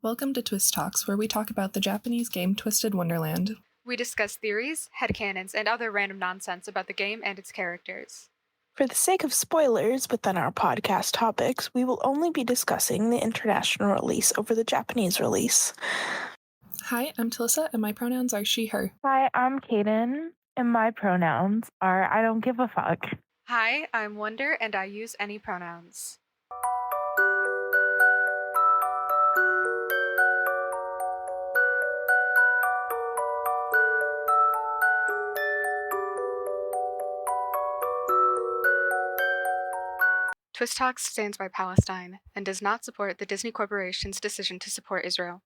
Welcome to Twist Talks, where we talk about the Japanese game Twisted Wonderland. We discuss theories, headcanons, and other random nonsense about the game and its characters. For the sake of spoilers within our podcast topics, we will only be discussing the international release over the Japanese release. Hi, I'm Talissa, and my pronouns are she, her. Hi, I'm Kaden, and my pronouns are I don't give a fuck. Hi, I'm Wonder, and I use any pronouns. Twist Talks stands by Palestine and does not support the Disney Corporation's decision to support Israel.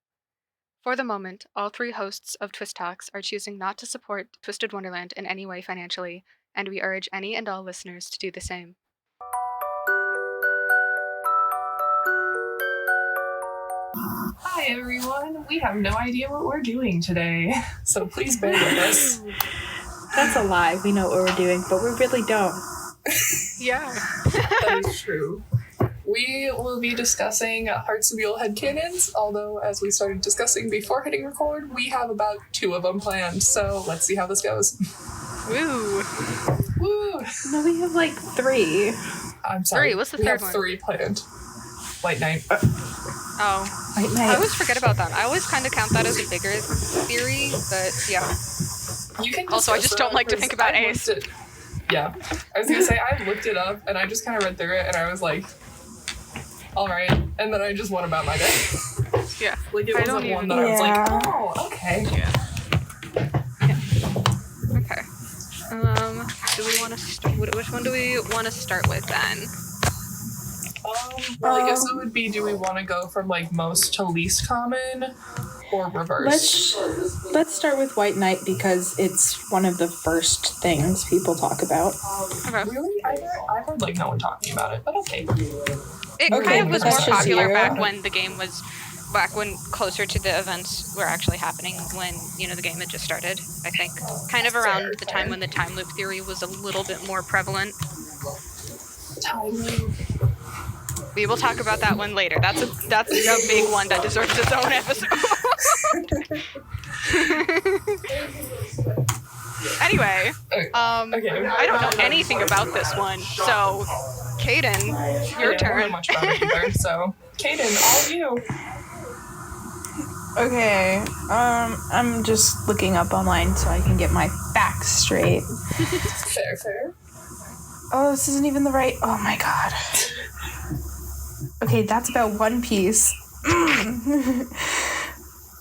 For the moment, all three hosts of Twist Talks are choosing not to support Twisted Wonderland in any way financially, and we urge any and all listeners to do the same. Hi, everyone. We have no idea what we're doing today, so please bear with us. That's a lie. We know what we're doing, but we really don't. Yeah. That is true. We will be discussing Heartslabyul Headcanons, although as we started discussing before hitting record, we have about 2 of them planned, so let's see how this goes. Woo. Woo! No, we have like 3. I'm sorry. 3, what's the we third have one? 3 planned. White Knight. Oh. White I Knight. always forget about that. I always kind of count that as a bigger theory, but yeah. You can Also, I just don't like to think about Ace. Yeah. I was going to say, I looked it up, and I just kind of read through it, and I was like, all right. And then I just went about my day. Yeah. Like, it I wasn't don't one even- that I was Yeah. like, oh, okay. Okay. Do we want to start? Which one do we want to start with then? Well, I guess it would be, do we want to go from, like, most to least common, or reverse? Let's start with White Knight because it's one of the first things people talk about. Okay. Really? I've heard, like, no one talking about it, but okay. It Okay, kind of was but more that's just popular you. back when the game was, back when closer to the events were actually happening, when, you know, the game had just started, I think. Kind of around the time when the time loop theory was a little bit more prevalent. Time loop. We will talk about that one later. That's a big one that deserves its own episode. Anyway, Okay. I don't know anything about this one, so Kaden, your I don't know turn. much about it either, so Kaden, all you. Okay, I'm just looking up online so I can get my facts straight. Fair. Oh, this isn't even the right. Oh my god. Okay, that's about One Piece. I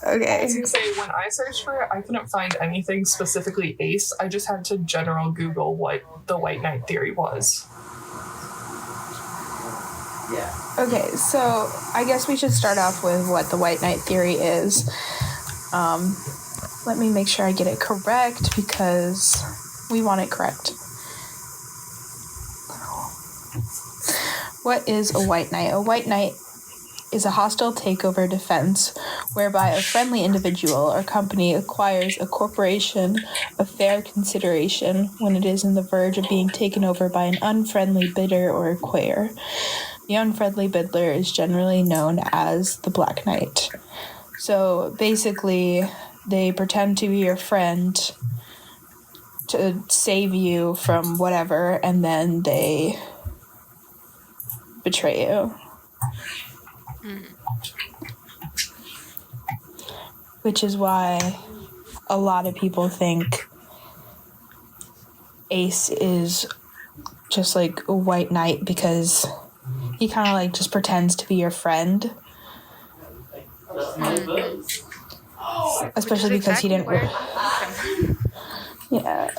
Okay. was gonna say, when I searched for it, I couldn't find anything specifically Ace. I just had to general Google what the White Knight theory was. Okay, so I guess we should start off with what the White Knight theory is. Let me make sure I get it correct because we want it correct. What is a White Knight? A White Knight is a hostile takeover defense whereby a friendly individual or company acquires a corporation of fair consideration when it is on the verge of being taken over by an unfriendly bidder or acquire. The unfriendly bidder is generally known as the Black Knight. So basically, they pretend to be your friend to save you from whatever, and then they betray you. Which is why a lot of people think Ace is just like a White Knight because he kind of like just pretends to be your friend. Especially because he didn't. Yeah.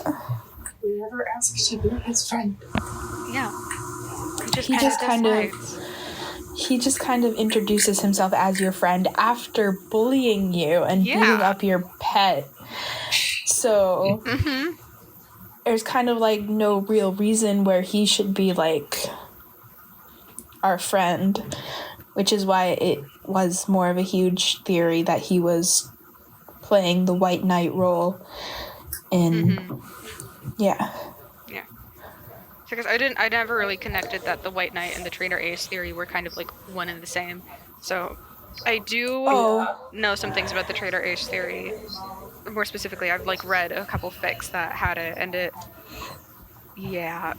We never asked to be his friend. Yeah. He just kind of introduces himself as your friend after bullying you and beating up your pet. So there's kind of like no real reason where he should be like our friend, which is why it was more of a huge theory that he was playing the White Knight role in yeah. Because I never really connected that the White Knight and the Trainer Ace theory were kind of like one and the same. So I do Oh. know some things about the Trader Ace theory. More specifically, I've like read a couple fics that had it, and it. Yeah.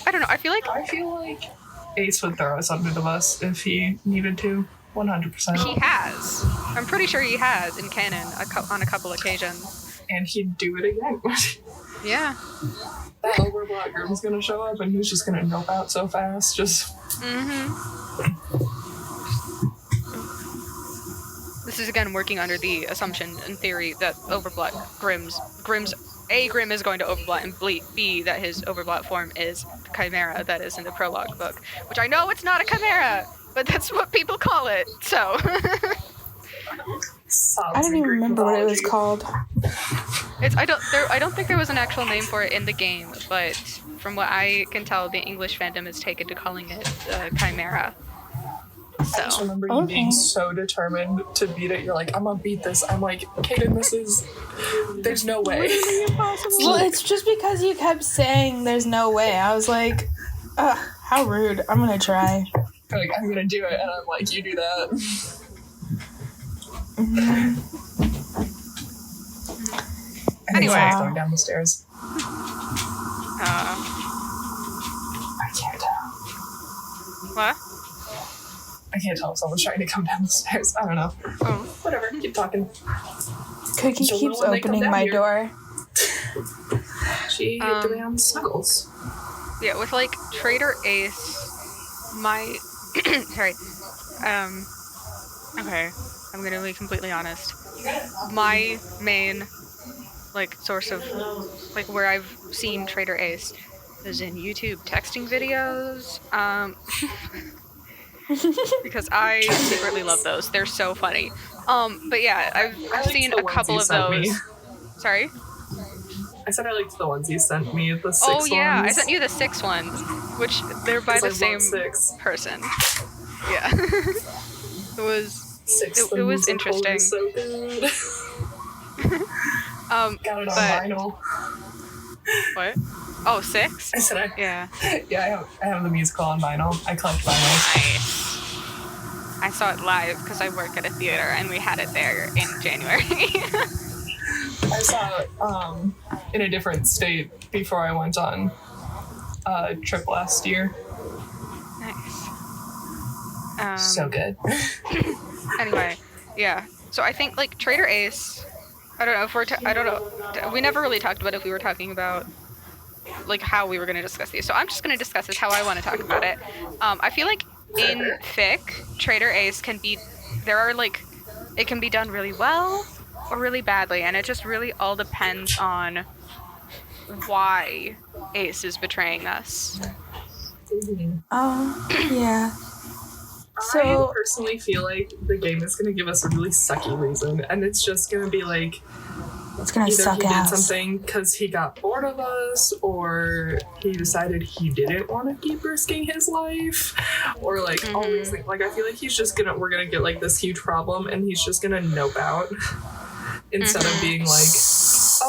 I don't know. I feel like Ace would throw us under the bus if he needed to. 100%. he has. I'm pretty sure he has in canon on a couple occasions. And he'd do it again. Yeah. That overblock groom's gonna show up and he's just gonna nope out so fast. Just. This is again working under the assumption and theory that Overblot Grimm's A, Grimm is going to Overblot, and B, that his Overblot form is the Chimera that is in the prologue book. Which I know it's not a Chimera, but that's what people call it, so. I don't even remember what it was called. I don't think there was an actual name for it in the game, but from what I can tell, the English fandom has taken to calling it Chimera. I just remember you being so determined to beat it. You're like, I'm gonna beat this. I'm like, Kaden, there's no way. Well, it's just because you kept saying there's no way. I was like, how rude. I'm gonna try. Like, I'm gonna do it, and I'm like, you do that. Anyway. Someone's going down the stairs. I can't tell. What? I can't tell if someone's trying to come down the stairs. I don't know. Oh. Whatever, keep talking. Cookie You'll keeps know when they come opening down my here. door. She demands snuggles. Yeah, with like Trader Ace, my sorry, okay, I'm gonna be completely honest. My main like source of like where I've seen Trader Ace is in YouTube texting videos. Because I secretly love those. They're so funny. But yeah, I've seen a couple of those. Sorry? I said I liked the ones you sent me, the 6 ones. Oh yeah, I sent you the 6 ones, which they're by the same person. Yeah. It was 6. It was interesting. So good. Got it on vinyl. What? Oh, 6? I said yeah. Yeah, I have the musical on vinyl. I collect vinyls. Nice. I saw it live because I work at a theater and we had it there in January. I saw it in a different state before I went on trip last year. Nice. So good. Anyway, yeah. So I think like Trader Ace. I don't know if I don't know. We never really talked about if we were talking about like how we were going to discuss these. So I'm just going to discuss this how I want to talk about it. I feel like in fic, Trader Ace can be it can be done really well or really badly, and it just really all depends on why Ace is betraying us. Yeah. So I personally feel like the game is going to give us a really sucky reason, and it's just going to be like it's gonna either suck he ass. did something because he got bored of us, or he decided he didn't want to keep risking his life, or like all these things. Like I feel like we're gonna get like this huge problem, and he's just gonna nope out instead of being like,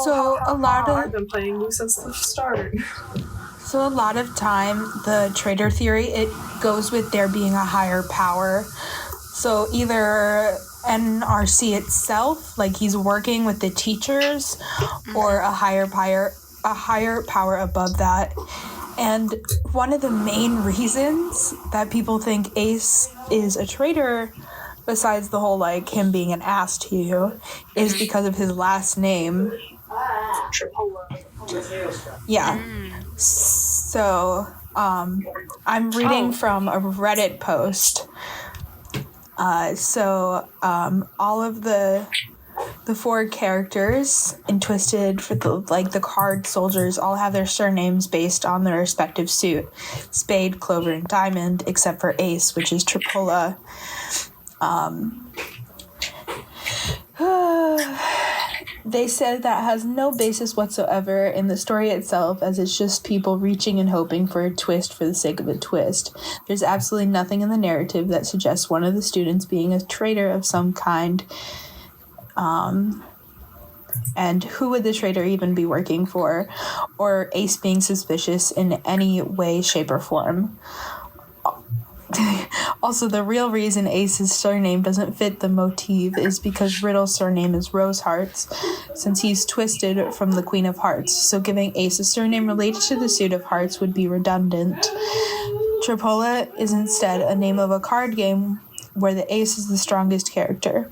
I've been playing you since the start. So a lot of time, the traitor theory, it goes with there being a higher power. So either NRC itself, like he's working with the teachers, or a higher power above that. And one of the main reasons that people think Ace is a traitor, besides the whole like him being an ass to you, is because of his last name. Yeah. So, I'm reading from a Reddit post. All of the 4 characters in Twisted for the card soldiers all have their surnames based on their respective suit. Spade, Clover, and Diamond, except for Ace, which is Tripola. They said that has no basis whatsoever in the story itself, as it's just people reaching and hoping for a twist for the sake of a twist. There's absolutely nothing in the narrative that suggests one of the students being a traitor of some kind. And who would the traitor even be working for? Or Ace being suspicious in any way, shape, or form. Also, the real reason Ace's surname doesn't fit the motif is because Riddle's surname is Rosehearts, since he's twisted from the Queen of Hearts, so giving Ace a surname related to the suit of hearts would be redundant. Tripoli is instead a name of a card game where the ace is the strongest character.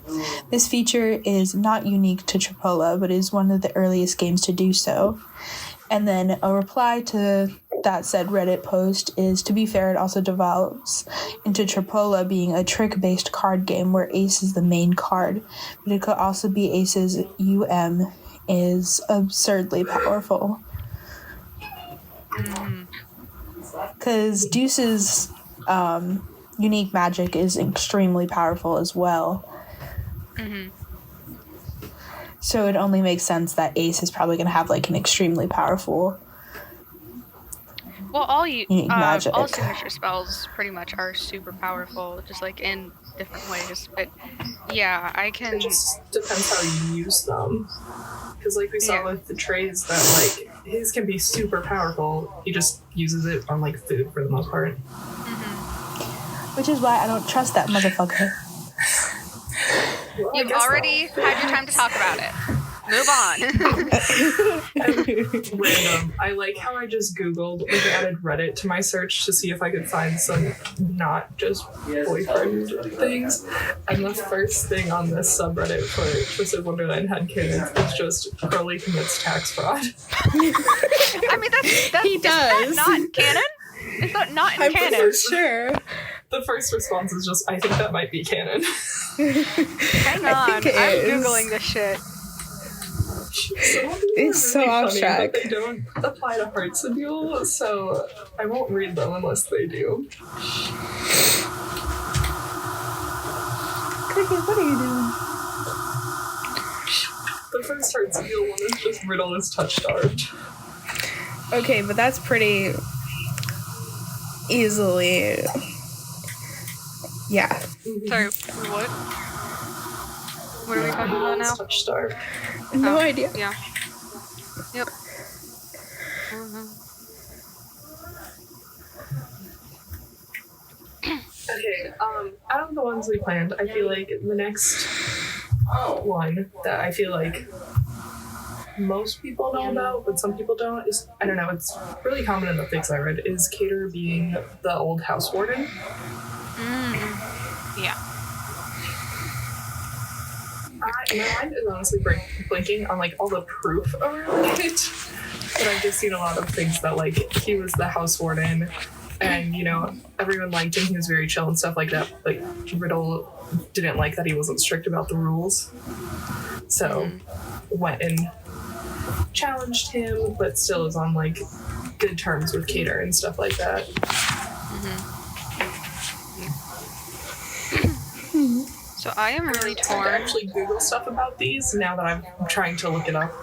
This feature is not unique to Tripoli, but is one of the earliest games to do so. And then a reply to that said Reddit post is, to be fair, it also develops into Tripoli being a trick-based card game where ace is the main card, but it could also be Ace's is absurdly powerful. Because Deuce's unique magic is extremely powerful as well. Mm-hmm. So it only makes sense that Ace is probably going to have like an extremely powerful Well, all magic. all signature spells pretty much are super powerful, just like in different ways. But yeah, I can. It just depends how you use them. Because like we saw with the trays, that like his can be super powerful. He just uses it on like food for the most part. Which is why I don't trust that motherfucker. Well, You've already had your time to talk about it. Move on. Random. I like how I just Googled, like added Reddit to my search to see if I could find some not just boyfriend things. And the first thing on this subreddit for Twisted Wonderland Headcanons is just Crowley commits tax fraud. I mean, that's He is does. that not canon? Is that not in canon? For sure. The first response is just, I think that might be canon. Hang I on, think it I'm is. Googling this shit. It's so off track. But they don't apply to Heartslabyul, so I won't read them unless they do. Cricket, what are you doing? The first Heartslabyul one is just Riddle is touch-starved. Okay, but that's pretty easily. Yeah. Sorry, what? What are we talking about now? Touch-starved. No Oh, idea. Yeah. Yep. Mhm. Okay, out of the ones we planned, I feel like the next one that I feel like most people know about, but some people don't, is, I don't know, it's really common in the fics I read, is Cater being the old house warden. Yeah. My mind is honestly blinking on like all the proof around it, but I've just seen a lot of things that like he was the house warden, and you know everyone liked him. He was very chill and stuff like that. Like Riddle didn't like that he wasn't strict about the rules, so went and challenged him, but still is on like good terms with Cater and stuff like that. So I am really I had to torn. actually Google stuff about these now that I'm trying to look it up.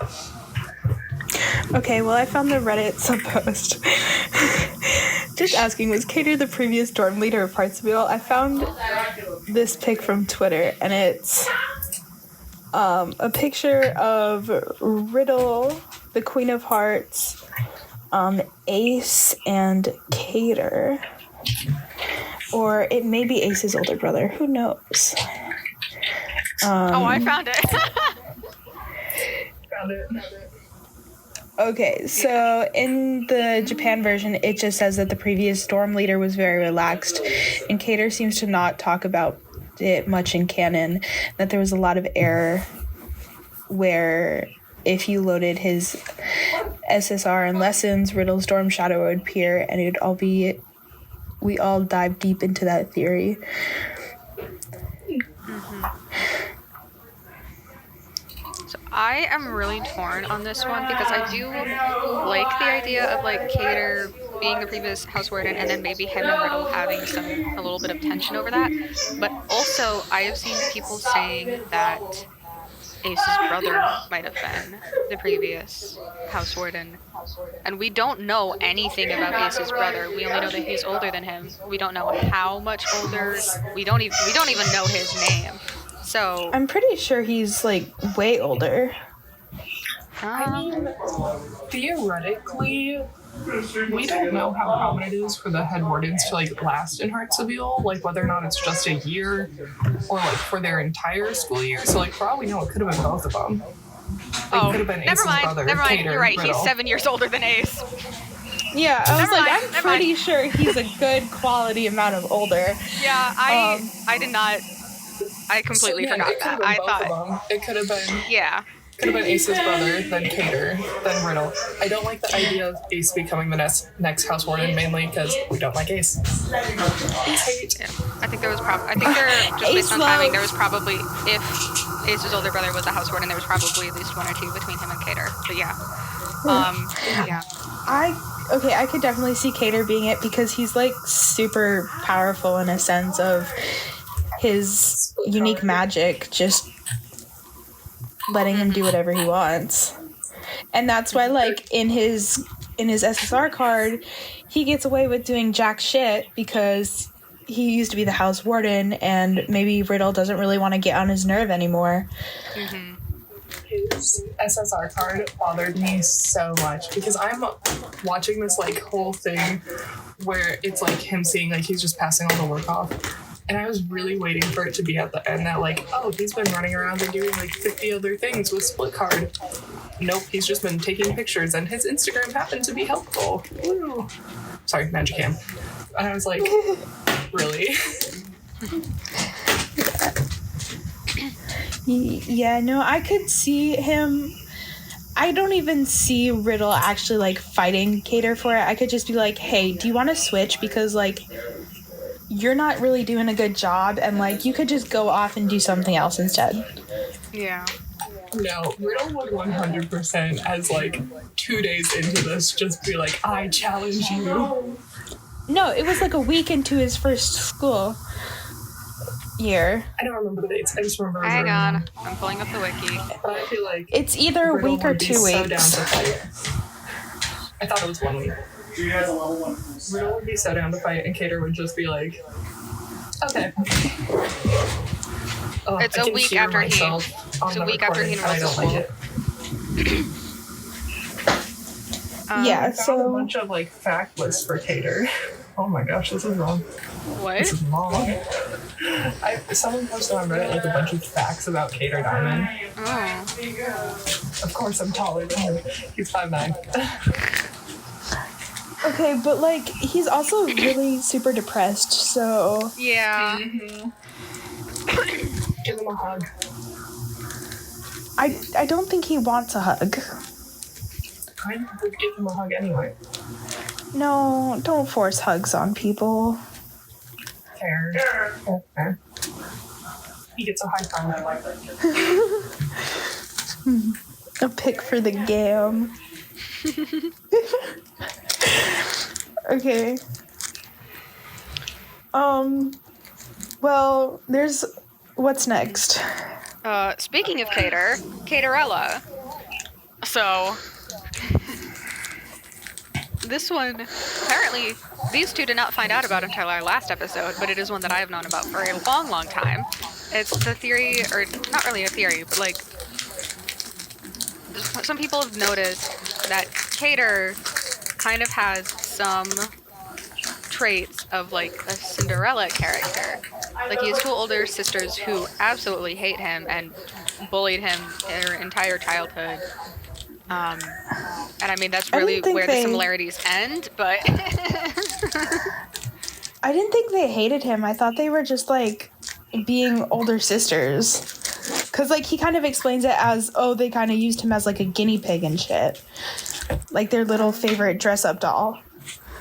Okay, well, I found the Reddit subpost. Just asking, was Cater the previous dorm leader of Heartslabyul? I found this pic from Twitter, and it's a picture of Riddle, the Queen of Hearts, Ace, and Cater. Or it may be Ace's older brother. Who knows? Oh, I found it. Found it. Okay, so in the Japan version, it just says that the previous dorm leader was very relaxed, and Cater seems to not talk about it much in canon, that there was a lot of error where if you loaded his SSR and lessons, Riddle's dorm shadow would appear, and it would all be... We all dive deep into that theory. So I am really torn on this one because I do like the idea of like Cater being the previous house warden and then maybe him and Riddle having a little bit of tension over that. But also I have seen people saying that Ace's brother might have been the previous house warden. And we don't know anything about Ace's brother. We only know that he's older than him. We don't know how much older. We don't even know his name. So I'm pretty sure he's, like, way older. I mean, theoretically, we don't know how common it is for the head wardens to like last in Heartslabyul, like whether or not it's just a year or like for their entire school year. So like for all we know, it could have been both of them. Like, Oh, could have been never Ace's mind. brother, Never mind. Cater, You're right. Riddle. He's 7 years older than Ace. Yeah, I was Never like, mind, I'm never pretty sure he's a good quality amount of older. Yeah, I did not. I completely So, yeah, forgot it could that. have been I both thought. of them. It could have been. Yeah. Could have been Ace's brother, then Cater, then Riddle. I don't like the idea of Ace becoming the next house warden, mainly because we don't like Ace. Ace hate. Yeah. I think there was I think there, just based on timing, there was probably, if Ace's older brother was a house warden, there was probably at least 1 or 2 between him and Cater. But yeah. Yeah. I could definitely see Cater being it because he's like super powerful in a sense of his unique magic, just letting him do whatever he wants. And that's why like in his SSR card, he gets away with doing jack shit because he used to be the house warden and maybe Riddle doesn't really want to get on his nerve anymore. Mm-hmm. His SSR card bothered me so much because I'm watching this like whole thing where it's like him seeing like he's just passing all the work off. And I was really waiting for it to be at the end that like, oh, he's been running around and doing like 50 other things with split card. Nope, he's just been taking pictures and his Instagram happened to be helpful. Woo. Sorry, Magic Cam. And I was like, really? Yeah, no, I could see him. I don't even see Riddle actually like fighting Cater for it. I could just be like, hey, do you want to switch? Because like, you're not really doing a good job and like you could just go off and do something else instead. Yeah. No, Riddle would 100% as like 2 days into this just be like, I challenge you. No, it was like a week into his first school year. I don't remember the dates. I just remember. Hang on. I'm pulling up the wiki. But I feel like It's either a Riddle week or would be 2 so weeks. down to fight. I thought it was 1 week. Riddle would be so down to fight, and Cater would just be like, okay. Oh, It's I a can week hear after he- myself on it's a the week after he recording, and I enrolls don't to like it. Yeah, I found a so bunch of like fact lists for Cater. Oh my gosh, this is wrong. What? This is long. Someone posted on Reddit like a bunch of facts about Cater Diamond. Oh. Of course, I'm taller than him. He's 5'9". okay, but like he's also really super depressed, so Yeah. Give him a hug. I don't think he wants a hug. I would give him a hug anyway. No, don't force hugs on people. Fair. Fair. He gets a high five. A pick for the gam. Okay. Well, there's what's next? Speaking of Cater, Caterella. So, this one, apparently, these two did not find out about until our last episode, but it is one that I have known about for a long, long time. It's the theory, or not really a theory, but like, some people have noticed that Cater kind of has some traits of like a Cinderella character. Like he has 2 older sisters who absolutely hate him and bullied him their entire childhood. And I mean that's really where the similarities end, but I didn't think they hated him. I thought they were just like being older sisters. Cause like he kind of explains it as, oh, they kind of used him as like a guinea pig and shit. Like their little favorite dress up doll.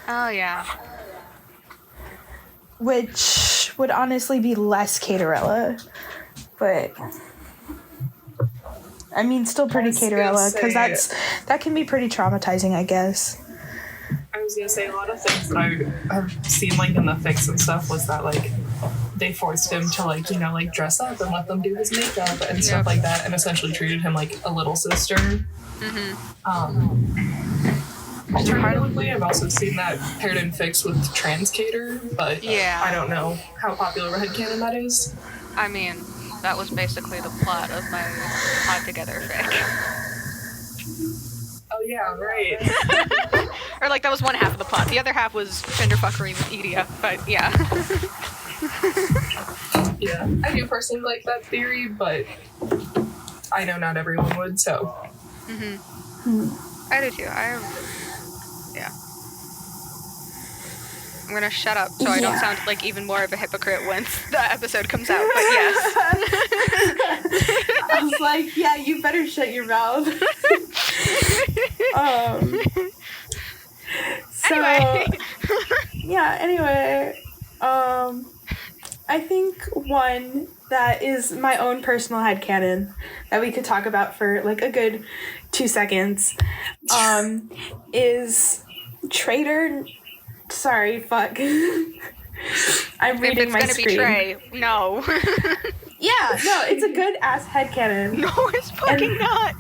oh yeah. Which would honestly be less Caterella. But I mean still pretty Caterella, because that can be pretty traumatizing, I guess. I was gonna say a lot of things that I have seen like in the fics and stuff was that like they forced him to like, you know, like dress up and let them do his makeup and stuff like that, and essentially treated him like a little sister. Alternatively, I've also seen that paired in fics with trans Cater, but I don't know how popular of a headcanon that is. I mean, that was basically the plot of my Pod Together fic. Oh yeah, right. Or like that was one half of the plot. The other half was genderfuckery with Edia. But yeah. Yeah, I do personally like that theory, but I know not everyone would, so. I do too. Yeah. I'm gonna shut up so I don't sound like even more of a hypocrite once the episode comes out, but yes. I was like, yeah, you better shut your mouth. Anyway, I think one that is my own personal headcanon that we could talk about for like a good 2 seconds is Traitor. Sorry, fuck. I'm reading my screen. If it's gonna be Trey, no. Yeah, no, it's a good ass headcanon. No, it's fucking not.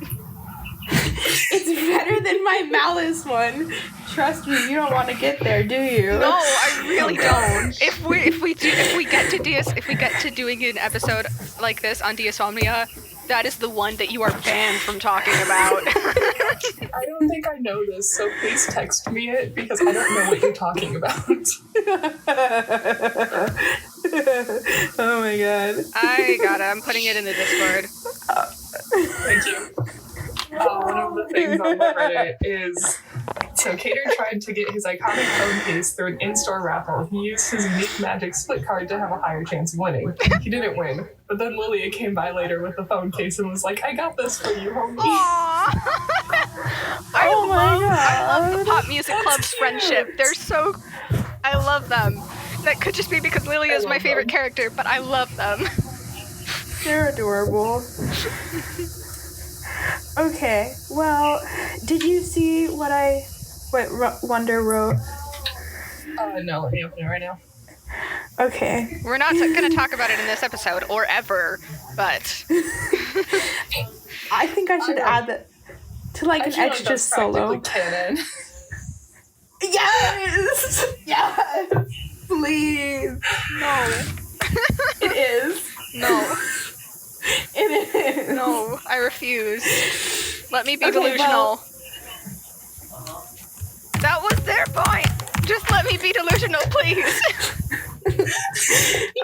It's better than my Malice one. Trust me, you don't want to get there, do you? No, I really don't. If we get to doing an episode like this on Diasomnia, that is the one that you are banned from talking about. I don't think I know this, so please text me it because I don't know what you're talking about. Oh my god. I got it. I'm putting it in the Discord. Thank you. One of the things on the Reddit is, so Cater tried to get his iconic phone case through an in-store raffle. He used his unique magic split card to have a higher chance of winning. He didn't win, but then Lilia came by later with the phone case and was like, I got this for you, homie. I love the Pop Music Club's friendship. They're so... I love them. That could just be because Lilia is my favorite character, but I love them. They're adorable. Okay, well, did you see what Wonder wrote? No, let me open it right now. Okay. We're not going to talk about it in this episode, or ever, but... I think I should add that to like an extra solo. Canon. Yes! Yes! Please! No. It is. No. It is. No, I refuse. Let me be delusional. Well. That was their point. Just let me be delusional, please.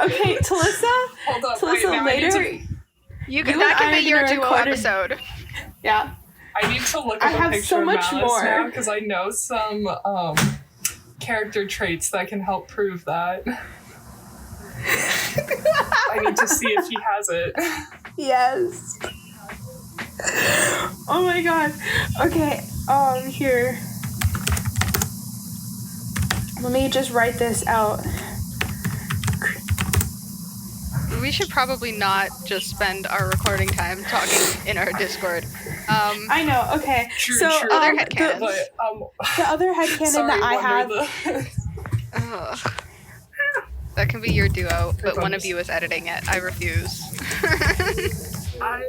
Okay, Talissa. Hold up. Talissa, later. That can be your duo episode. Yeah. I need to look at a picture of Malice now because I know some character traits that can help prove that. I need to see if he has it. Yes. Oh my god. Okay, here. Let me just write this out. We should probably not just spend our recording time talking in our Discord. I know, okay. True. Other headcanon. The other headcanon that I have... That can be your duo, but one of you is editing it. I refuse. I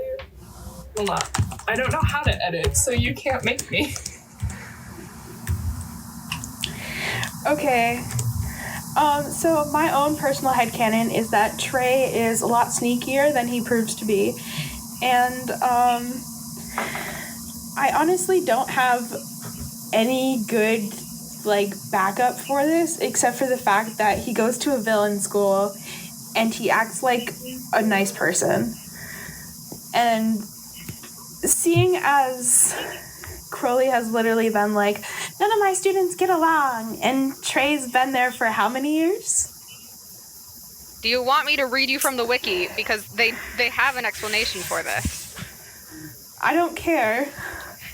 will not. I don't know how to edit, so you can't make me. Okay. So my own personal headcanon is that Trey is a lot sneakier than he proves to be. And, I honestly don't have any good backup for this, except for the fact that he goes to a villain school and he acts like a nice person. And seeing as Crowley has literally been like, none of my students get along, and Trey's been there for how many years? Do you want me to read you from the wiki? Because they have an explanation for this. I don't care.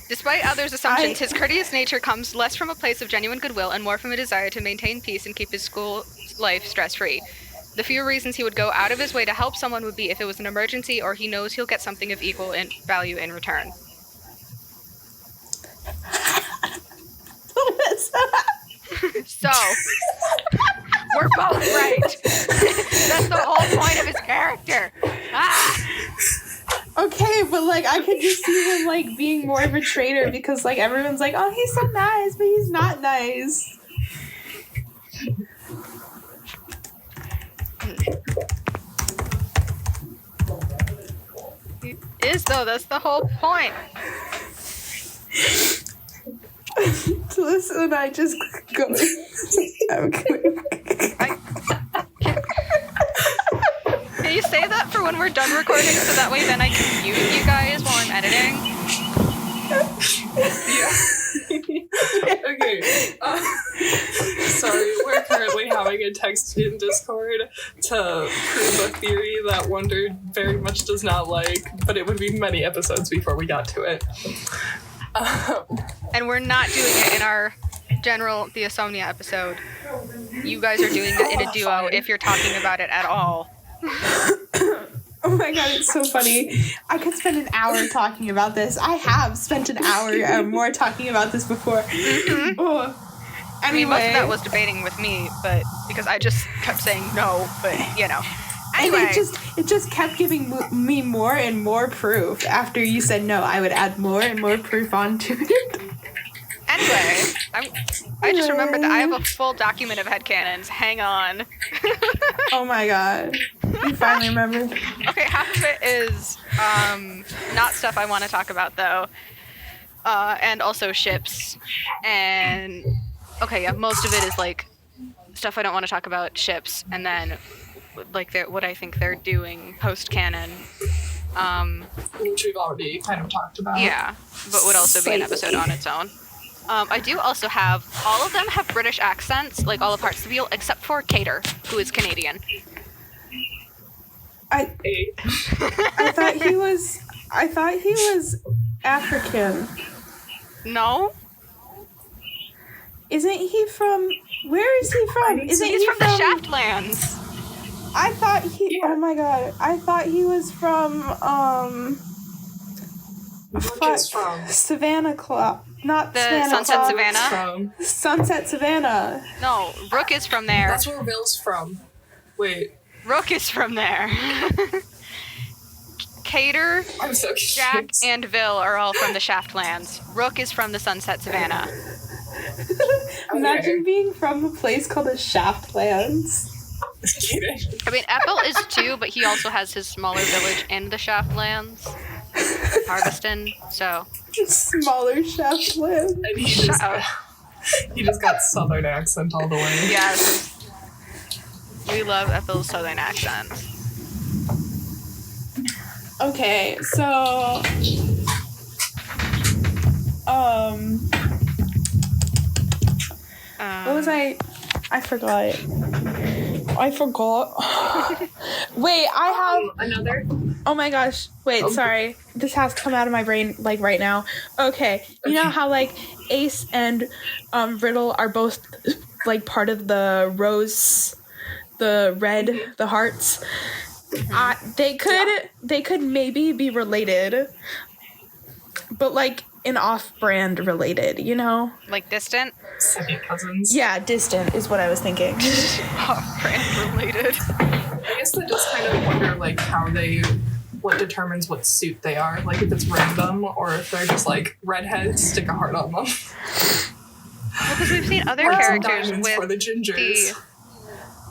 Despite others' assumptions, his courteous nature comes less from a place of genuine goodwill and more from a desire to maintain peace and keep his school life stress-free. The few reasons he would go out of his way to help someone would be if it was an emergency or he knows he'll get something of equal value in return. So, we're both right. That's the whole point of his character. Okay, but I could just see him being more of a traitor because everyone's like, oh, he's so nice, but he's not nice. He is though, that's the whole point. Listen, and I just go. Can you say that for when we're done recording so that way then I can mute you guys while I'm editing? Yeah. Okay. Sorry, we're currently having a text in Discord to prove a theory that Wonder very much does not like, but it would be many episodes before we got to it. And we're not doing it in our general Theosomnia episode. You guys are doing it in a duo if you're talking about it at all. Oh my god, it's so funny. I could spend an hour talking about this. I have spent an hour or more talking about this before. Mm-hmm. Oh. Anyway. I mean, most of that was debating with me, but because I just kept saying no, but you know. Anyway. And it just kept giving me more and more proof. After you said no, I would add more and more proof onto it. Anyway, I just remembered that I have a full document of headcanons. Hang on. Oh my god. You finally remembered. Okay, half of it is not stuff I want to talk about, though. And also ships. And, okay, yeah, most of it is, like, stuff I don't want to talk about, ships. And then, like, what I think they're doing post-canon. Which we've already kind of talked about. Yeah, but would also be an episode on its own. I do also have, all of them have British accents, like all of Heartslabyul, except for Cater, who is Canadian. I thought he was African. No? Isn't he from, where is he from? He's from the Shaftlands. I thought oh my god, I thought he was from, Savannah Club. Not the Savannah Sunset Club. Savannah? Sunset Savannah. No, Rook is from there. That's where Bill's from. Wait. Rook is from there. Cater, I'm so Jack, confused. and Vil are all from the Shaftlands. Rook is from the Sunset Savannah. Imagine being from a place called the Shaftlands. I mean, Ethel is too, but he also has his smaller village in the Shaftlands. Harveston, so. Smaller Shaftlands. And he just got southern accent all the way. Yes. We love Ethel's southern accent. Okay, so what was I forgot. Wait, I have another. Oh my gosh. Wait, sorry. This has come out of my brain like right now. Okay. You know how like Ace and Riddle are both like part of the rose, the red, the hearts. They could maybe be related, but like an off-brand related, you know? Like distant? Second cousins. Yeah, distant is what I was thinking. Off-brand related. I guess I just kind of wonder like what determines what suit they are. Like if it's random or if they're just like redheads, stick a heart on them. Well, because we've seen other characters with for the gingers.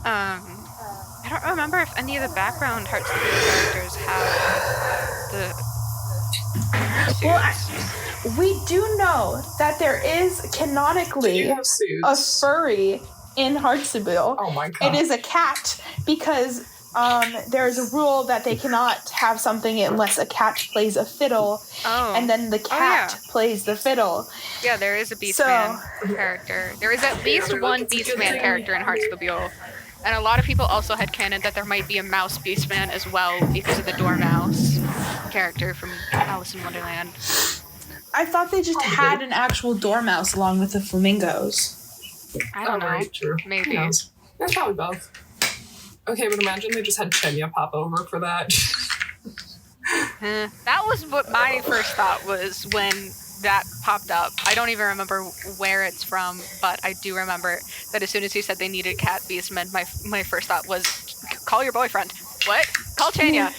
I don't remember if any of the background Heartslabyul characters have the suits. Well, we do know that there is canonically a furry in Heartslabyul. Oh my god. It is a cat because there is a rule that they cannot have something unless a cat plays a fiddle, and then the cat plays the fiddle. Yeah, there is a Beastman character. There is at least one Beastman character in Heartslabyul. And a lot of people also had canon that there might be a mouse Beastman as well because of the Dormouse character from Alice in Wonderland. I thought they just had an actual dormouse along with the flamingos. I don't know. Right, true. Maybe. That's probably both. Okay, but imagine they just had Chenya pop over for that. That was what my first thought was when that popped up. I don't even remember where it's from, but I do remember that as soon as he said they needed cat beastmen, my first thought was, call your boyfriend. What? Call Chenya.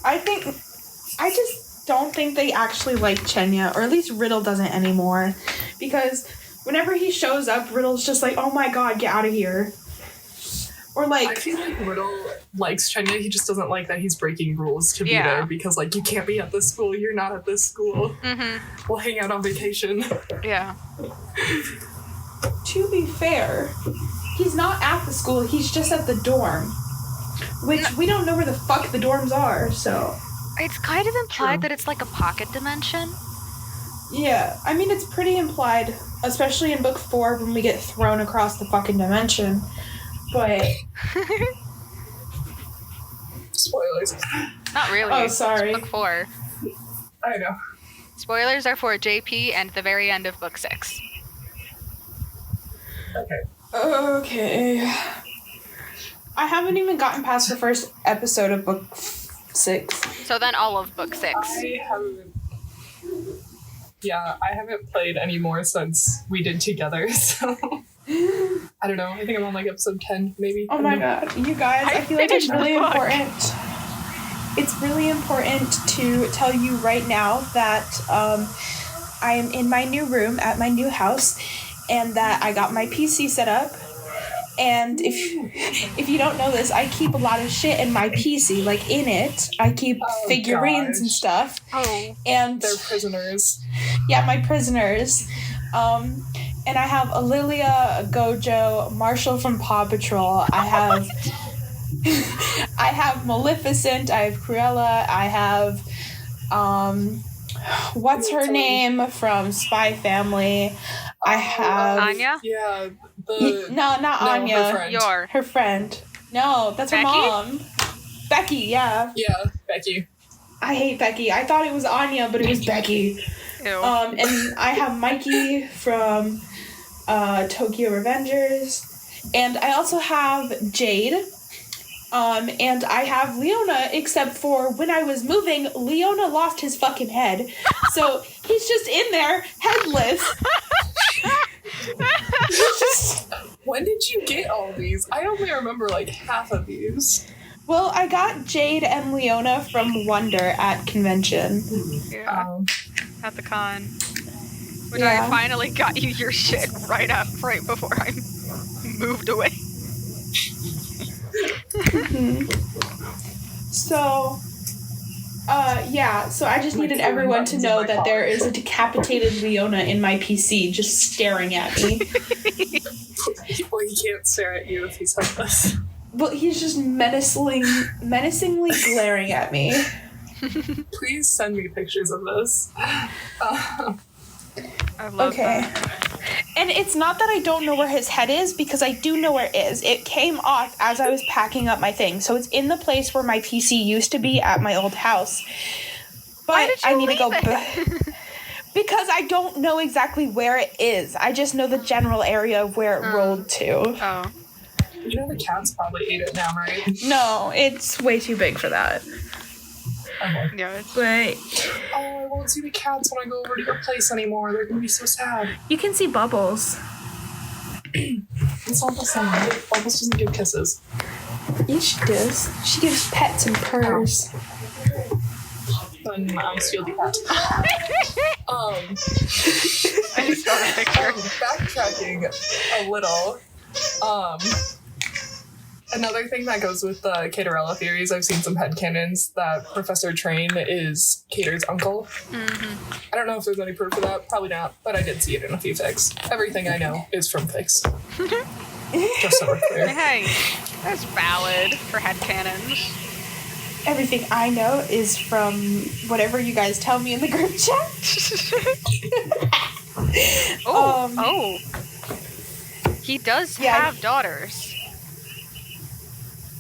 I just don't think they actually like Chenya, or at least Riddle doesn't anymore, because whenever he shows up, Riddle's just like, oh my god, get out of here. Or I like, feel like Riddle likes Chenya. He just doesn't like that he's breaking rules to be Yeah. there because, like, you can't be at this school. You're not at this school. We'll hang out on vacation. Yeah. to be fair, he's not at the school, he's just at the dorm. Which we don't know where the fuck the dorms are, so. It's kind of implied True. that it's like a pocket dimension. Yeah, I mean, it's pretty implied, especially in book 4 when we get thrown across the fucking dimension. But. Spoilers. Not really. Oh, It's sorry. book 4. I know. Spoilers are for JP and the very end of book 6. Okay. Okay. I haven't even gotten past the first episode of book 6. So then all of book 6. I haven't played any more since we did together, so I don't know. I think I'm on like episode 10, maybe. Oh my god, you guys, I feel like it's finished really the book. important. It's really important to tell you right now that I am in my new room at my new house and that I got my PC set up. And if you don't know this, I keep a lot of shit in my PC. Like, in it, I keep figurines and stuff. Oh. And They're prisoners. yeah, my prisoners. And I have a Lilia, a Gojo, Marshall from Paw Patrol. I have I have Maleficent, I have Cruella, I have what's her name from Spy Family. I have Anya? Yeah. not Anya. Her friend. Her friend. No, that's Becky? her mom. Becky, yeah. Yeah, Becky. I hate Becky. I thought it was Anya, but it was Becky. Ew. And I have Mikey from Tokyo Revengers. And I also have Jade. And I have Leona, except for when I was moving, Leona lost his fucking head. So he's just in there, headless. When did you get all these? I only remember like half of these. Well, I got Jade and Leona from Wonder at convention. Yeah. At the con. Which Yeah. I finally got you your shit right before I moved away. So, so I just needed everyone to know that there is a decapitated Leona in my PC just staring at me. Well, he can't stare at you if he's headless. Well, he's just menacingly glaring at me. Please send me pictures of this. I love that. And it's not that I don't know where his head is, because I do know where it is. It came off as I was packing up my things. So it's in the place where my PC used to be at my old house. But Why did you I need to go leave it? because I don't know exactly where it is. I just know the general area of where it rolled to. Oh. You know the cats probably ate it now, right? No, it's way too big for that. Okay. Yeah, it's But Oh, I won't see the cats when I go over to your place anymore. They're gonna be so sad. you can see Bubbles. It's not the same. Bubbles doesn't give kisses. Yes, she does. She gives pets and purrs. Then I'll steal the cat. I just saw a picture. Backtracking a little. Another thing that goes with the Caterella theories, I've seen some headcanons that Professor Train is Cater's uncle. Mm-hmm. I don't know if there's any proof of that. Probably not, but I did see it in a few fics. Everything I know is from fics. Just so we're clear. Hey, that's valid for headcanons. Everything I know is from whatever you guys tell me in the group chat. Oh. He does Yeah. have daughters.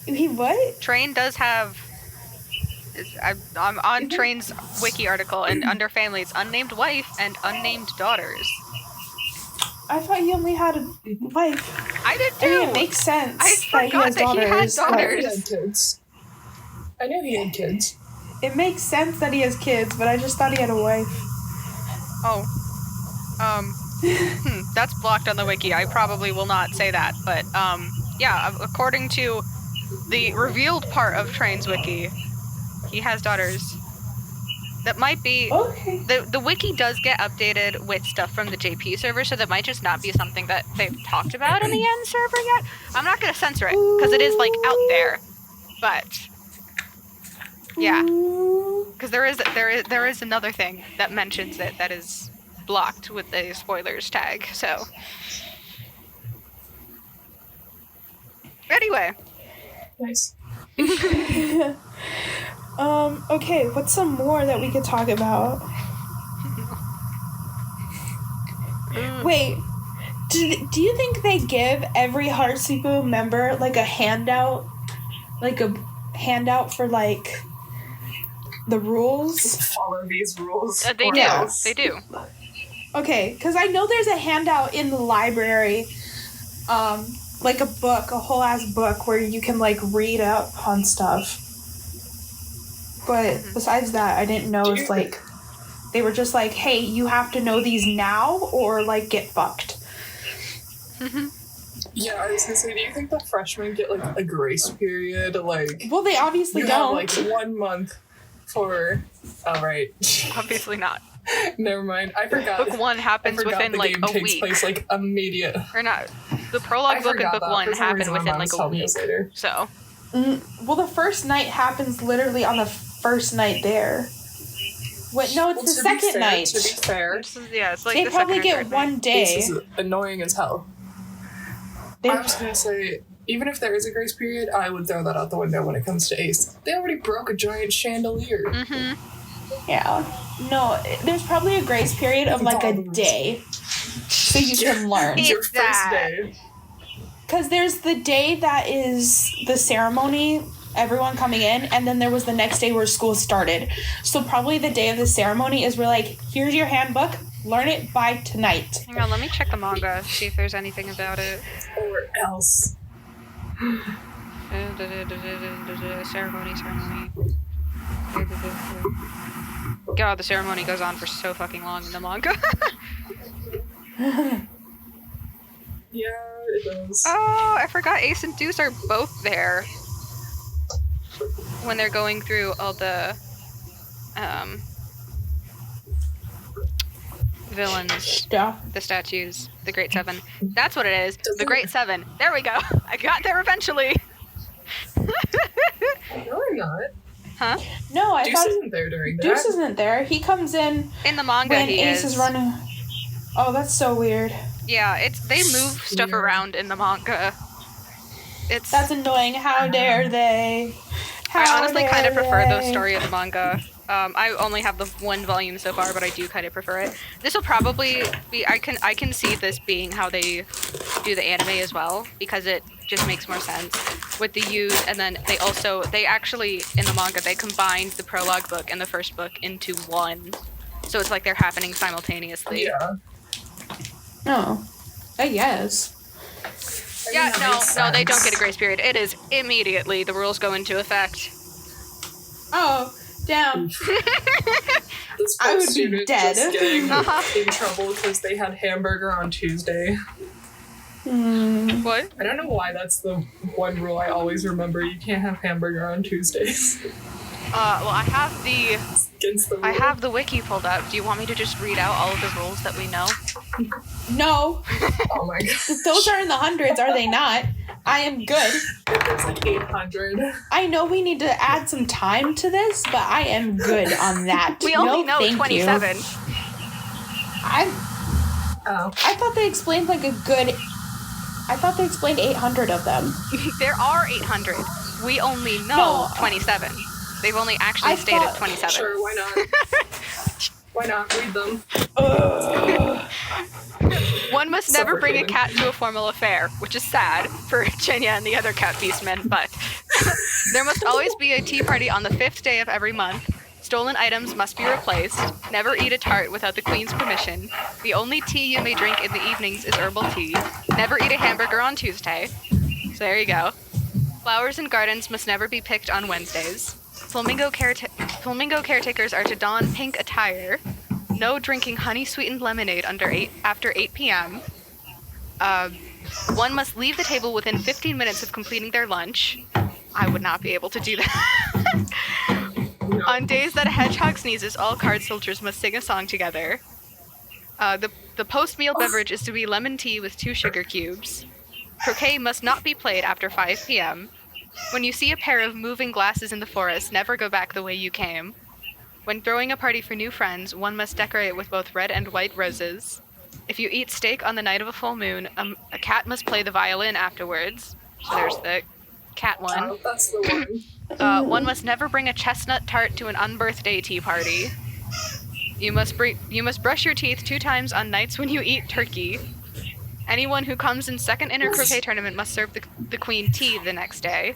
He what? Train does have. I'm on Train's wiki article, and under family, it's unnamed wife and unnamed daughters. I thought he only had a wife. I did too. I mean, it makes sense I that he forgot has that he had daughters. daughters. He had kids. I knew he had kids. It makes sense that he has kids, but I just thought he had a wife. Oh. That's blocked on the wiki. I probably will not say that, but yeah, according to the revealed part of Train's wiki, he has daughters. That might be... Okay. The wiki does get updated with stuff from the JP server, so that might just not be something that they've talked about in the N server yet. I'm not going to censor it, because it is, like, out there. But... yeah. Because there is another thing that mentions it that is blocked with a spoilers tag, so... Anyway. Nice. Okay, what's some more that we could talk about? Wait, do you think they give every Heartslabyul member, like, a handout? Like, a handout for, like, the rules? Follow these rules. They or do. else. They do. Okay, because I know there's a handout in the library, like a book, a whole-ass book, where you can, like, read up on stuff. But besides that, I didn't know if, like, they were just like, hey, you have to know these now, or, like, get fucked. Yeah, I was gonna say, do you think the freshmen get, like, a grace period? Like, Well, they obviously you don't. have, like, 1 month for... Oh, right. Obviously not. Never mind. I forgot. Book 1 happens within, the like, game a takes week. place, like, immediate. Or not. The prologue book and book 1 happen within, like, a week. So... Well, the first night happens literally on the first night there. Wait, no, it's the second night. To be fair, It's like they the probably second or get third one night. day. this is annoying as hell. I was gonna say, even if there is a grace period, I would throw that out the window when it comes to Ace. They already broke a giant chandelier. Yeah. No, there's probably a grace period of like a day. So you can learn. It's your It's first that. day. Because there's the day that is the ceremony, everyone coming in, and then there was the next day where school started. So probably the day of the ceremony is we're like, here's your handbook, learn it by tonight. Hang on, let me check the manga, see if there's anything about it. Or else. Ceremony. God, the ceremony goes on for so fucking long in the manga. Yeah, it does. Oh, I forgot Ace and Deuce are both there. When they're going through all the villains, the statues, the Great Seven. That's what it is. The Great Seven. There we go. I got there eventually. No, I'm not. Huh? No, I Deuce thought isn't there during that. Deuce isn't there. He comes in In the manga, when he Ace is running. Oh, that's so weird. Yeah, they move stuff Yeah. around in the manga. That's annoying. How dare they? I honestly kind of prefer the story of the manga. I only have the one volume so far, but I do kind of prefer it. This will probably be. I can see this being how they do the anime as well, because it just makes more sense with the use, and then they actually in the manga they combined the prologue book and the first book into one, so it's like they're happening simultaneously. Yeah. No. I guess. Yeah, that no, makes they don't sense. get a grace period. It is immediately the rules go into effect. Oh, damn. This I poor would be student dead. just getting Uh-huh. in trouble because they had hamburger on Tuesday. What? I don't know why that's the one rule I always remember. You can't have hamburger on Tuesdays. Well, I have the It's against the rule. I have the wiki pulled up. Do you want me to just read out all of the rules that we know? No. Oh my god. Those are in the hundreds, are they not? I am good. There's like 800. I know we need to add some time to this, but I am good on that. We only know thank 27. You. Oh. I thought they explained like a good. I thought they explained 800 of them. There are 800. We only know No. 27. They've only actually I stated thought- 27. Sure, why not? Why not? Read them. One must never bring a Suffocating. cat to a formal affair, which is sad for Chinya and the other cat beastmen, but there must always be a tea party on the 5th day of every month. Stolen items must be replaced. Never eat a tart without the queen's permission. The only tea you may drink in the evenings is herbal tea. Never eat a hamburger on Tuesday. So there you go. Flowers and gardens must never be picked on Wednesdays. Flamingo caretakers are to don pink attire. No drinking honey-sweetened lemonade after 8 p.m. One must leave the table within 15 minutes of completing their lunch. I would not be able to do that. No. On days that a hedgehog sneezes, all card soldiers must sing a song together. The post-meal beverage is to be lemon tea with 2 sugar cubes. Croquet must not be played after 5 p.m. When you see a pair of moving glasses in the forest, never go back the way you came. When throwing a party for new friends, one must decorate with both red and white roses. If you eat steak on the night of a full moon, a cat must play the violin afterwards. So there's the cat one. Oh, that's the one. One must never bring a chestnut tart to an unbirthday tea party. You must brush your teeth 2 times on nights when you eat turkey. Anyone who comes in second in a croquet tournament must serve the queen tea the next day.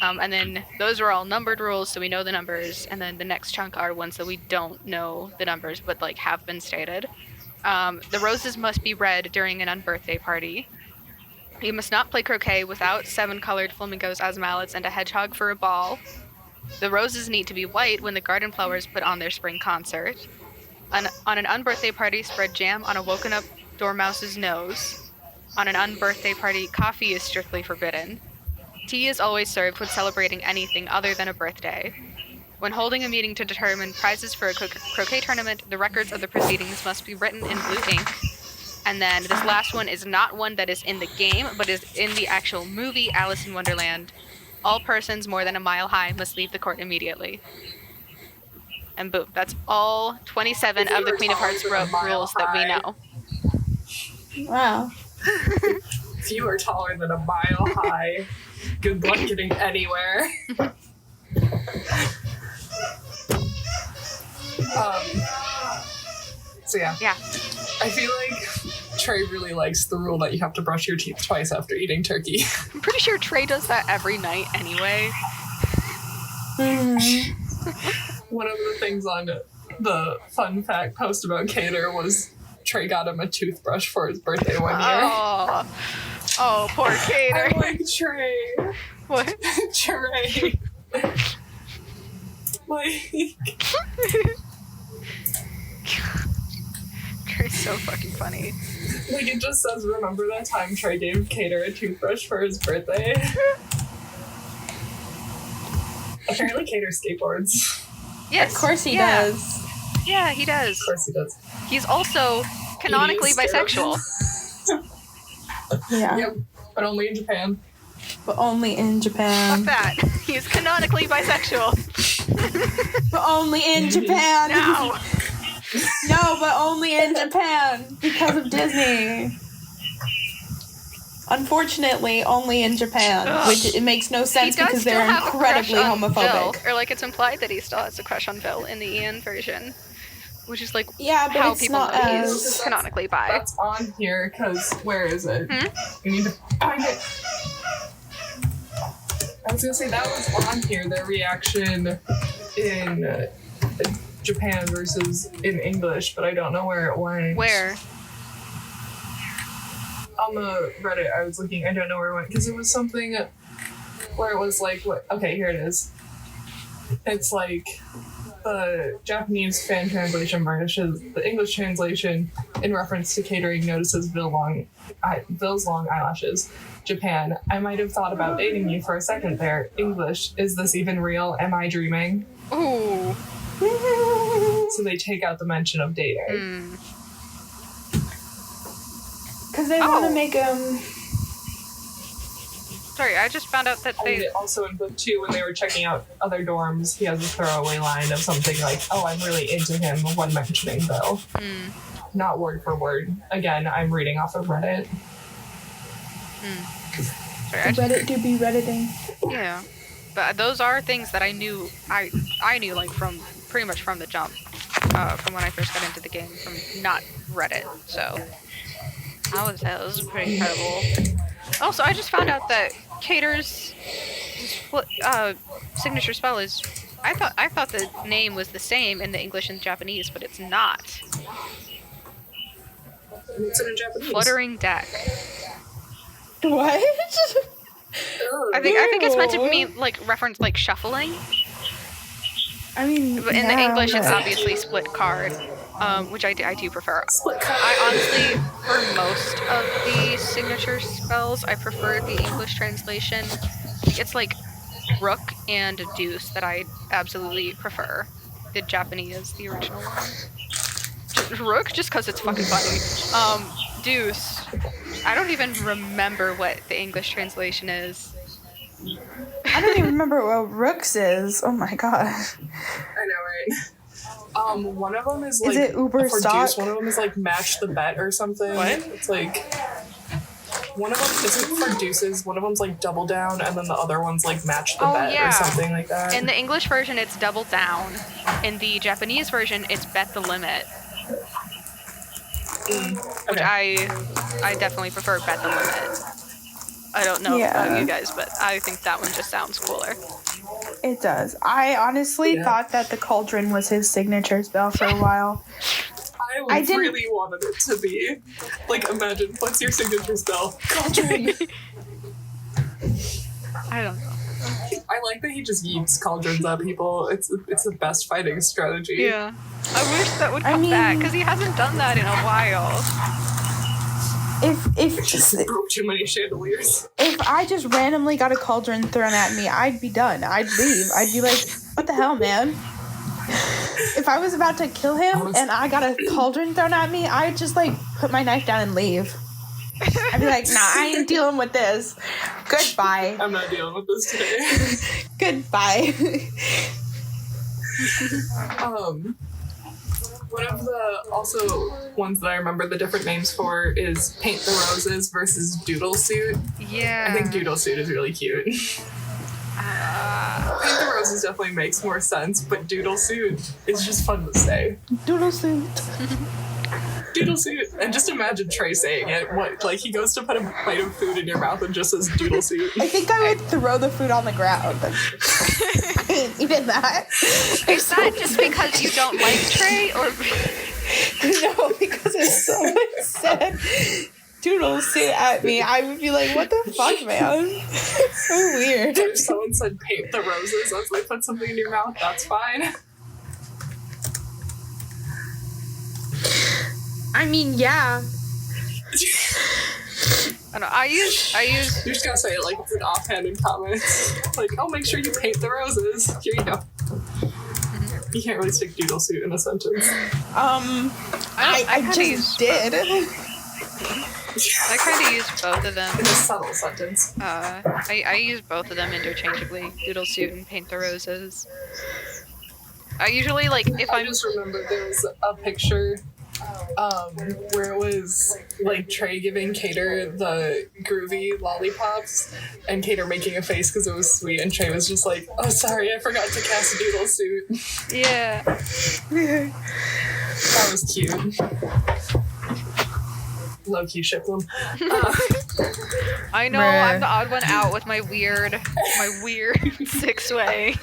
And then those are all numbered rules, so we know the numbers. And then the next chunk are ones that we don't know the numbers, but like have been stated. The roses must be red during an unbirthday party. You must not play croquet without 7 colored flamingos as mallets and a hedgehog for a ball. The roses need to be white when the garden flowers put on their spring concert. On an unbirthday party, spread jam on a woken up dormouse's nose. On an unbirthday party, coffee is strictly forbidden. Tea is always served when celebrating anything other than a birthday. When holding a meeting to determine prizes for a croquet tournament, the records of the proceedings must be written in blue ink. And then this last one is not one that is in the game, but is in the actual movie Alice in Wonderland. All persons more than a mile high must leave the court immediately. And boom, that's all 27 of the Queen of Hearts rules that we know. Wow. If you are taller than a mile high, good luck getting anywhere. So yeah. I feel like Trey really likes the rule that you have to brush your teeth twice after eating turkey. I'm pretty sure Trey does that every night anyway. One of the things on the fun fact post about Cater was Trey got him a toothbrush for his birthday one year. Oh, poor Cater. I like Trey. What? Trey. Like... Trey's so fucking funny. Like, it just says, remember that time Trey gave Cater a toothbrush for his birthday? Apparently Cater skateboards. Yes. Of course he does. Yeah, he does. Of course he does. He's also canonically bisexual. Yeah. Yep, but only in Japan. But only in Japan. Fuck that. He's canonically bisexual. But only in Japan. No. No, but only in Japan because of Disney. Unfortunately, only in Japan, which it makes no sense because they're incredibly homophobic. Vil, or like it's implied that he still has a crush on Vil in the Ian version, which is like Yeah, but how it's people not know he's as... canonically bi. That's on here, because where is it? We need to find it. I was gonna say that was on here, their reaction in Japan versus in English, but I don't know where it went. Where? On the Reddit I was looking, I don't know where it went, because it was something where it was like, what? Okay, here it is. It's like the Japanese fan translation versus the English translation in reference to catering notices Vil's long eyelashes. Japan, I might have thought about dating you for a second there. English, is this even real? Am I dreaming? Ooh. So they take out the mention of dating. Because they want to make them... Sorry, I just found out that And they... also in book 2, when they were checking out other dorms, he has a throwaway line of something like, oh, I'm really into him when mentioning Bill. Not word for word. Again, I'm reading off of Reddit. Sorry, Reddit do be Redditing. Yeah. But those are things that I knew, I knew like from pretty much from the jump. From when I first got into the game, from not Reddit, so... That was pretty incredible. Also, I just found out that Cater's signature spell is... I thought the name was the same in the English and Japanese, but it's not. What's it in Japanese? Fluttering deck. What? I think it's meant to mean like reference like shuffling. I mean, But in the English, it's obviously split card, which I do prefer. Split card. I honestly, for most of the signature spells, I prefer the English translation. It's like Rook and Deuce that I absolutely prefer. The Japanese, the original one. Rook, just because it's fucking funny. Deuce, I don't even remember what the English translation is. I don't even remember what Rooks is. Oh my god. I know, right? One of them is like... Is it Uber for stock? Deuce, one of them is like match the bet or something. What? It's like... One of them isn't for deuces, one of them's like double down, and then the other one's like match the bet or something like that. In the English version, it's double down. In the Japanese version, it's bet the limit. Which I definitely prefer bet the limit. I don't know about you guys, but I think that one just sounds cooler. It does. I honestly thought that the cauldron was his signature spell for a while. I really wanted it to be. Like, imagine, what's your signature spell? Cauldron! I don't know. I like that he just yeets cauldrons at people. It's the best fighting strategy. Yeah. I wish that would come back, because he hasn't done that in a while. If just broke too many chandeliers. If I just randomly got a cauldron thrown at me, I'd be done. I'd leave. I'd be like, what the hell, man? If I was about to kill him and I got a cauldron thrown at me, I'd just like put my knife down and leave. I'd be like, nah, I ain't dealing with this. Goodbye. I'm not dealing with this today. Goodbye. One of the also ones that I remember the different names for is Paint the Roses versus Doodle Suit. Yeah. I think Doodle Suit is really cute. Paint the Roses definitely makes more sense, but Doodle Suit is just fun to say. Doodle Suit. Doodle Suit. And just imagine Trey saying it. What, like, he goes to put a bite of food in your mouth and just says Doodle Suit. I think I would throw the food on the ground. Even that. Is that just because you don't like Trey, or... No, because if someone said Doodle Suit at me, I would be like, what the fuck, man? So weird. If someone said Paint the Roses as they put something in your mouth, that's fine. I mean, yeah. I don't know, I use... You just gotta say it like it's an offhanded comment. Like, oh, make sure you paint the roses. Here you go. You can't really stick Doodle Suit in a sentence. I just did. I kind of use both of them. In a subtle sentence. I use both of them interchangeably. Doodle Suit and Paint the Roses. I usually, like, if I just remember there was a picture where it was like Trey giving Cater the groovy lollipops and Cater making a face because it was sweet, and Trey was just like, oh, sorry, I forgot to cast Doodle Suit. Yeah. That was cute. Low-key ship them. I know, Bruh. I'm the odd one out with my weird six-way.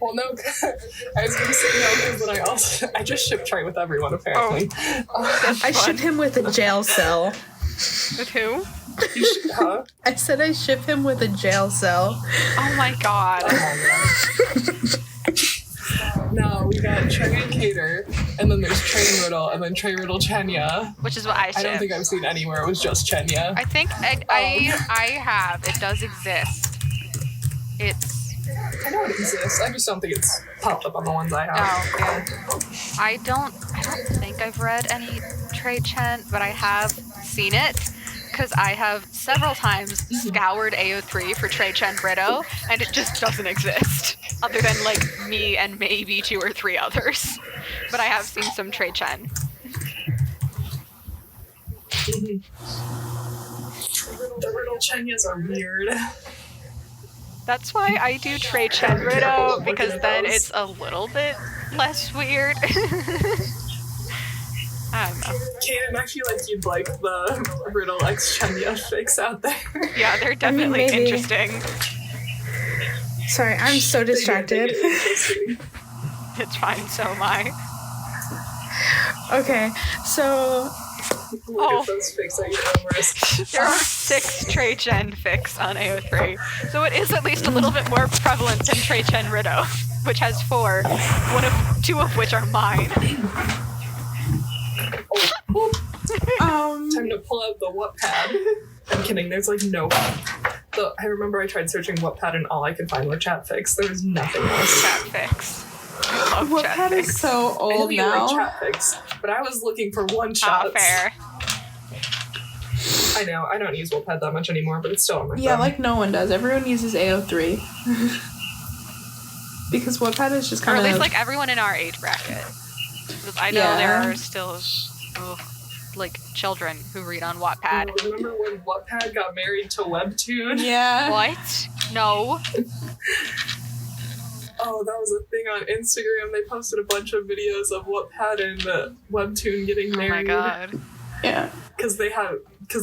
Well, no, I was gonna say no because then I just ship Trey with everyone apparently. I ship him with a jail cell. With who? Huh? I said I ship him with a jail cell. Oh my god. No, we got Trey and Cater, and then there's Trey and Riddle, and then Trey, Riddle, Chenya. Which is what I ship. I don't think I've seen anywhere it was just Chenya. I think I have. It does exist. I know it exists. I just don't think it's popped up on the ones I have. Oh, yeah. I don't think I've read any Trey Chen, but I have seen it. Because I have several times scoured AO3 for Trey Chen Brito, and it just doesn't exist. Other than, like, me and maybe 2 or 3 others. But I have seen some Trey Chen. The Riddle Chenyas are weird. That's why I do Trey Chen Brito, because then it's a little bit less weird. I don't know. Kaden, I feel like you'd like the Riddle X Chenya fics out there. Yeah, they're definitely interesting. Sorry, I'm so distracted. It's fine, so am I. Okay, so... Look at those fics at your own risk. There are 6 Trey Chen fics on AO3, so it is at least a little bit more prevalent than Trey Chen Riddle, which has 4, 2 of which are mine. Time to pull out the what pad. I'm kidding, there's like no So I remember I tried searching Wattpad and all I could find were chatfics. There was nothing else. Chatfics. I love Wattpad is so I know old you now. like chatfics, but I was looking for one-shots. fair. I know, I don't use Wattpad that much anymore, but it's still on my Yeah, phone. like no one does. Everyone uses AO3. Because Wattpad is just Or kind at of... least, like, everyone in our age bracket. I know there are still, like, children who read on Wattpad. Oh, remember when Wattpad got married to Webtoon? Yeah. What? No. Oh, that was a thing on Instagram. They posted a bunch of videos of Wattpad and Webtoon getting Oh my married. god. Yeah. Because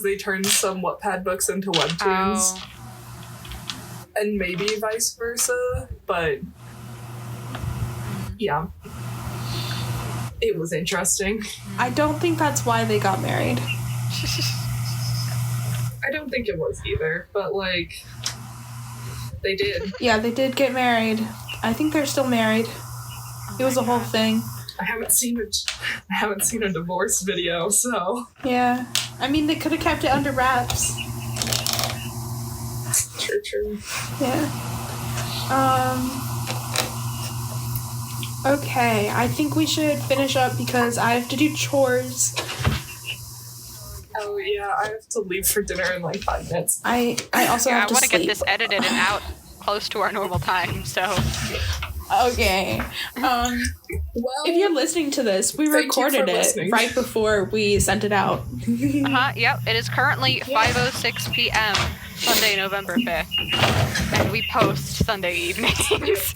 they turned some Wattpad books into Webtoons. Oh. And maybe vice versa, but yeah. It was interesting. I don't think that's why they got married. I don't think it was either, but like, they did. Yeah, they did get married. I think they're still married. It was a whole thing. I haven't seen a divorce video, so Yeah. I mean, they could have kept it under wraps. true. Yeah. Okay, I think we should finish up because I have to do chores. Oh yeah, I have to leave for dinner in like 5 minutes. I also Yeah, I have to want to sleep. get this edited and out close to our normal time, so. Okay. Well, If you're listening to this, we Thank you for recorded it listening. right before we sent it out. Yep, it is currently 5:06 p.m. Sunday, November 5th. And we post Sunday evenings.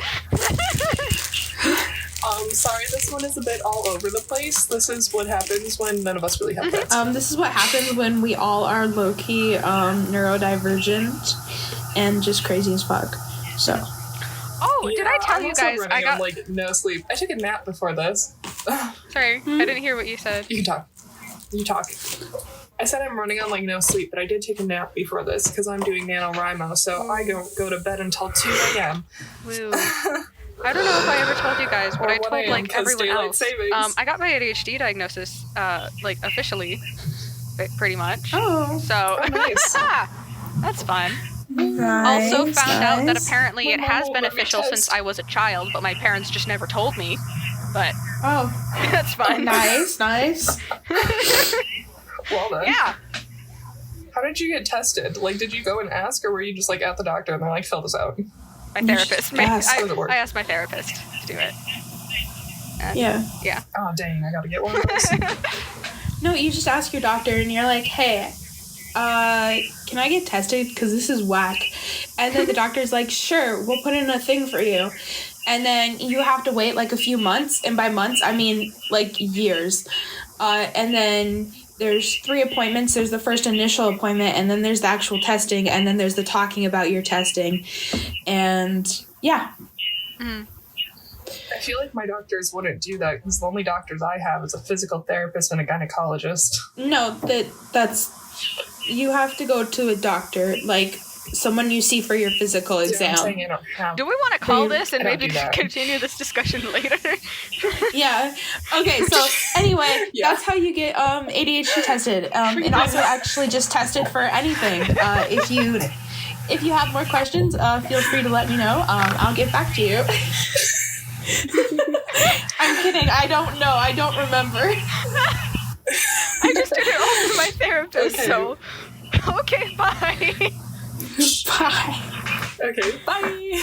sorry, this one is a bit all over the place. This is what happens when none of us really have kids. This is what happens when we all are low-key neurodivergent and just crazy as fuck. So, Oh, did I tell I'm you also guys? running I got. on, like, no sleep. I took a nap before this. Sorry, I didn't hear what you said. You can talk. You talk. I said I'm running on like no sleep, but I did take a nap before this because I'm doing NaNoWriMo, so I don't go to bed until 2 a.m. Woo. I don't know if I ever told you guys, but Or I 1 told a.m. like 'cause everyone daylight else. savings. I got my ADHD diagnosis, like officially, pretty much. oh, So nice. that's fun. nice, Also found out that nice. apparently My it mom has won't been let me official test. since I was a child, but my parents just never told me. But Oh, that's fun. nice. Well then. Yeah. How did you get tested? Like, did you go and ask, or were you just like at the doctor and they're like, fill this out? My therapist. Yes. How does it work? I asked my therapist to do it. Yeah. Yeah. Oh dang, I gotta get one of those. No, you just ask your doctor and you're like, hey, can I get tested? Because this is whack. And then the doctor's like, sure, we'll put in a thing for you. And then you have to wait like a few months. And by months, I mean like years. And then there's 3 appointments. There's the first initial appointment, and then there's the actual testing, and then there's the talking about your testing. And yeah. Mhm. I feel like my doctors wouldn't do that because the only doctors I have is a physical therapist and a gynecologist. No, that's you have to go to a doctor, like someone you see for your physical See what I'm exam. saying? I don't have. Do we want to call this and I don't maybe do that. continue this discussion later? Yeah. Okay, so anyway, Yeah. that's how you get ADHD tested. And also actually just tested for anything. If you have more questions, feel free to let me know. I'll get back to you. I'm kidding. I don't know. I don't remember. I just did it all with my therapist, Okay. so okay, bye. Bye. Okay, bye.